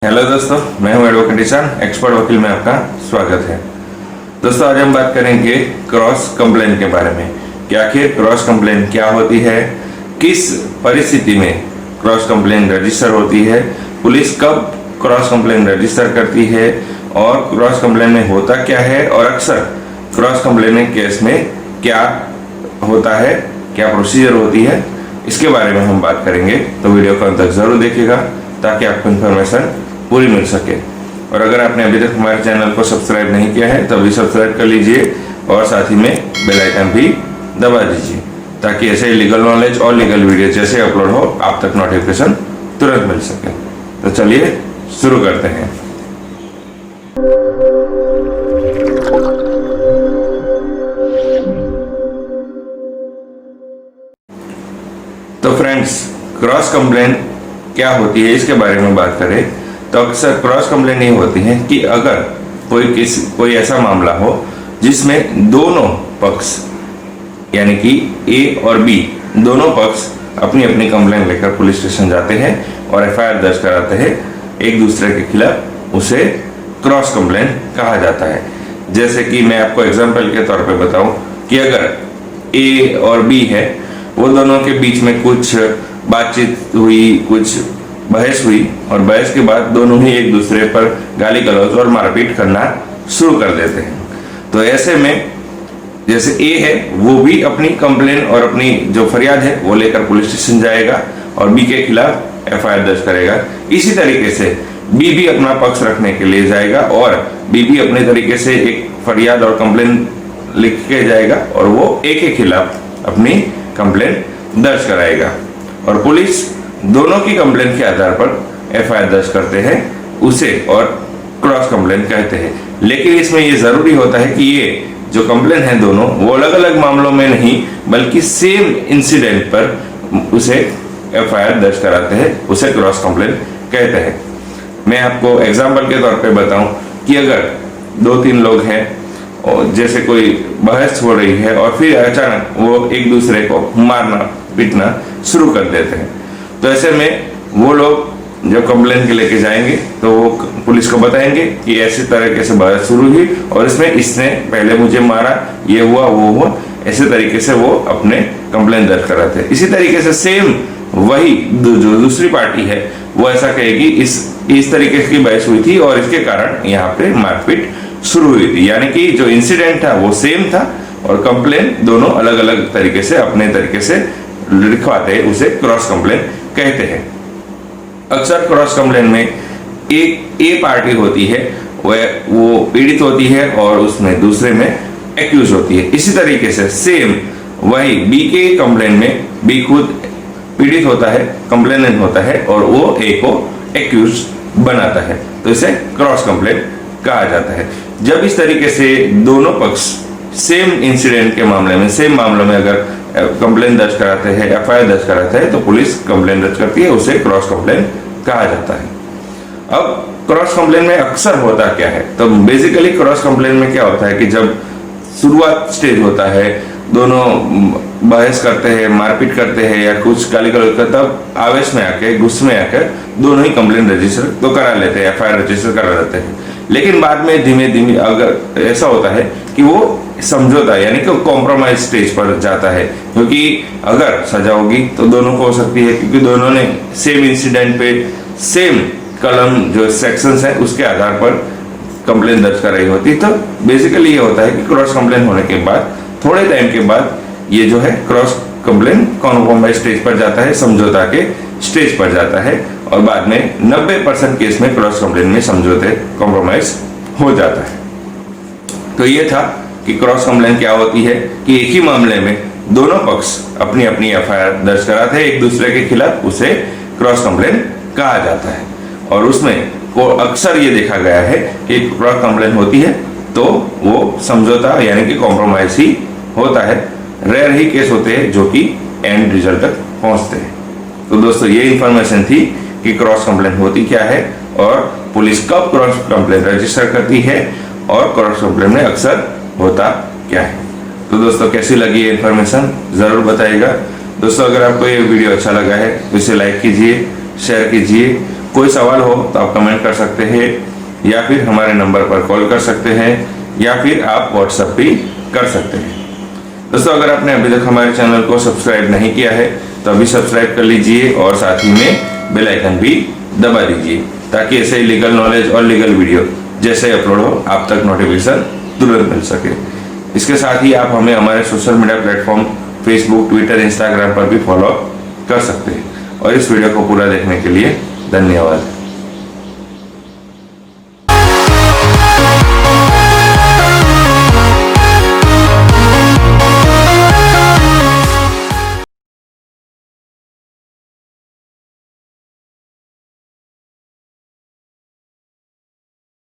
Hello दोस्तों, मैं हूं एडवोकेट ईशान, एक्सपर्ट वकील में आपका स्वागत है। दोस्तों, आज हम बात करेंगे क्रॉस कंप्लेन के बारे में कि आखिर क्रॉस कंप्लेन क्या होती है, किस परिस्थिति में क्रॉस कंप्लेन रजिस्टर होती है, पुलिस कब क्रॉस कंप्लेन रजिस्टर करती है और क्रॉस कंप्लेन में होता क्या है और अक्सर क्रॉस कंप्लेन केस में क्या होता है, क्या प्रोसीजर होती है, इसके बारे में हम बात करेंगे। तो वीडियो को अंत तक जरूर देखिएगा ताकि आपको इन्फॉर्मेशन पूरी मिल सके। और अगर आपने अभी तक हमारे चैनल को सब्सक्राइब नहीं किया है तो अभी सब्सक्राइब कर लीजिए और साथ ही में बेल आइकन भी दबा दीजिए ताकि ऐसे लीगल नॉलेज और लीगल वीडियो जैसे अपलोड हो आप तक नोटिफिकेशन तुरंत मिल सके। तो चलिए शुरू करते हैं। तो फ्रेंड्स, क्रॉस कंप्लेन क्या होती है इसके बारे में बात करें तो अक्सर क्रॉस कंप्लेन ये होती है कि अगर कोई ऐसा मामला हो जिसमें दोनों पक्ष यानी कि ए और बी दोनों पक्ष अपनी अपनी कंप्लेन लेकर पुलिस स्टेशन जाते हैं और एफआईआर दर्ज कराते हैं एक दूसरे के खिलाफ, उसे क्रॉस कंप्लेन कहा जाता है। जैसे कि मैं आपको एग्जाम्पल के तौर पे बताऊं कि अगर ए और बी है, वो दोनों के बीच में कुछ बातचीत हुई, कुछ बहस हुई और बहस के बाद दोनों ही एक दूसरे पर गाली गलौज और मारपीट करना शुरू कर देते हैं। तो ऐसे में जैसे ए है वो भी अपनी कंप्लेन और अपनी जो फरियाद है वो लेकर पुलिस स्टेशन जाएगा और बी के खिलाफ एफआईआर दर्ज करेगा। इसी तरीके से बी भी अपना पक्ष रखने के लिए जाएगा और बी भी अपने तरीके से एक फरियाद और कंप्लेन लिख के जाएगा और वो ए के खिलाफ अपनी कंप्लेन दर्ज कराएगा और पुलिस दोनों की कंप्लेन के आधार पर एफआईआर दर्ज करते हैं, उसे और क्रॉस कंप्लेन कहते हैं। लेकिन इसमें यह जरूरी होता है कि ये जो कंप्लेन है दोनों वो अलग अलग मामलों में नहीं बल्कि सेम इंसिडेंट पर उसे एफआईआर दर्ज कराते हैं, उसे क्रॉस कंप्लेन कहते हैं। मैं आपको एग्जाम्पल के तौर पे बताऊं कि अगर 2-3 लोग हैं और जैसे कोई बहस हो रही है और फिर अचानक वो एक दूसरे को मारना पीटना शुरू कर देते हैं, तो ऐसे में वो लोग जब कंप्लेन के लेके जाएंगे तो वो पुलिस को बताएंगे कि ऐसी तरीके से बहस शुरू हुई और इसमें इसने पहले मुझे मारा, ये हुआ वो हुआ, ऐसे तरीके से वो अपने कंप्लेन दर्ज कराते हैं। इसी तरीके से सेम वही जो दूसरी पार्टी है वो ऐसा कहेगी इस तरीके की बहस हुई थी और इसके कारण यहाँ पे मारपीट शुरू हुई थी। यानी कि जो इंसिडेंट था वो सेम था और कंप्लेन दोनों अलग अलग तरीके से अपने तरीके से लिखवाते हैं, उसे क्रॉस कंप्लेन कहते हैं। अक्सर क्रॉस कंप्लेन में एक ए पार्टी होती है, वो पीड़ित होती है और उसमें दूसरे में एक्यूज होती है। इसी तरीके से सेम वही बी के कंप्लेन में बी खुद पीड़ित होता है, कंप्लेनेंट होता है और वो ए को एक्यूज बनाता है, तो इसे क्रॉस कंप्लेन कहा जाता है। जब इस तरीके से दोनों पक्ष सेम इंसिडेंट के मामले में सेम मामलों में अगर कंप्लेन दर्ज कराते हैं, एफआईआर दर्ज कराते हैं, तो पुलिस कंप्लेन दर्ज करती है, उसे क्रॉस कंप्लेन कहा जाता है। अब क्रॉस कंप्लेन में अक्सर होता क्या है, तो बेसिकली क्रॉस कंप्लेन में क्या होता है कि जब शुरुआत स्टेज होता है, दोनों बहस करते हैं, मारपीट करते हैं या कुछ गाली गलौज करते, तब आवेश में आके गुस्से में आकर दोनों ही कंप्लेन रजिस्टर तो करा लेते हैं, एफआईआर रजिस्टर करा लेते हैं। लेकिन बाद में धीमे धीमे अगर ऐसा होता है कि वो समझौता यानी कि कॉम्प्रोमाइज स्टेज पर जाता है, क्योंकि अगर सजा होगी तो दोनों को हो सकती है, क्योंकि दोनों ने सेम इंसिडेंट पे सेम कलम जो सेक्शंस है उसके आधार पर कंप्लेन दर्ज कराई होती। तो बेसिकली ये होता है कि क्रॉस कंप्लेन होने के बाद थोड़े टाइम के बाद ये जो है क्रॉस कंप्लेन कॉम्प्रोमाइज स्टेज पर जाता है, समझौता के स्टेज पर जाता है और बाद में 90% केस में क्रॉस कंप्लेन में समझौते कॉम्प्रोमाइज हो जाता है। तो ये था कि क्रॉस कंप्लेन क्या होती है कि एक ही मामले में दोनों पक्ष अपनी अपनी एफआईआर दर्ज कराते हैं एक दूसरे के खिलाफ, उसे क्रॉस कंप्लेन कहा जाता है। और उसमें को अक्सर ये देखा गया है कि क्रॉस कंप्लेन होती है तो वो समझौता यानी कि कॉम्प्रोमाइज ही होता है। रेयर ही केस होते हैं जो कि एंड रिजल्ट तक पहुंचते हैं। तो दोस्तों, ये इंफॉर्मेशन थी कि क्रॉस कंप्लेन होती क्या है और पुलिस कब क्रॉस कंप्लेन रजिस्टर करती है और क्रॉस कंप्लेन में अक्सर होता क्या है। तो दोस्तों, कैसी लगी ये इन्फॉर्मेशन जरूर बताइएगा। दोस्तों, अगर आपको ये वीडियो अच्छा लगा है तो इसे लाइक कीजिए, शेयर कीजिए कोई सवाल हो तो आप कमेंट कर सकते हैं, या फिर हमारे नंबर पर कॉल कर सकते हैं, या फिर आप व्हाट्सएप भी कर सकते हैं। दोस्तों, अगर आपने अभी तक हमारे चैनल को सब्सक्राइब नहीं किया है तो अभी सब्सक्राइब कर लीजिए और साथ ही में बेल आइकन भी दबा दीजिए, ताकि ऐसे ही लीगल नॉलेज और लीगल वीडियो जैसे अपलोड हो आप तक नोटिफिकेशन तुरंत मिल सके। इसके साथ ही आप हमें हमारे social media platform Facebook, Twitter, Instagram पर भी फॉलो कर सकते हैं। और इस वीडियो को पूरा देखने के लिए धन्यवाद।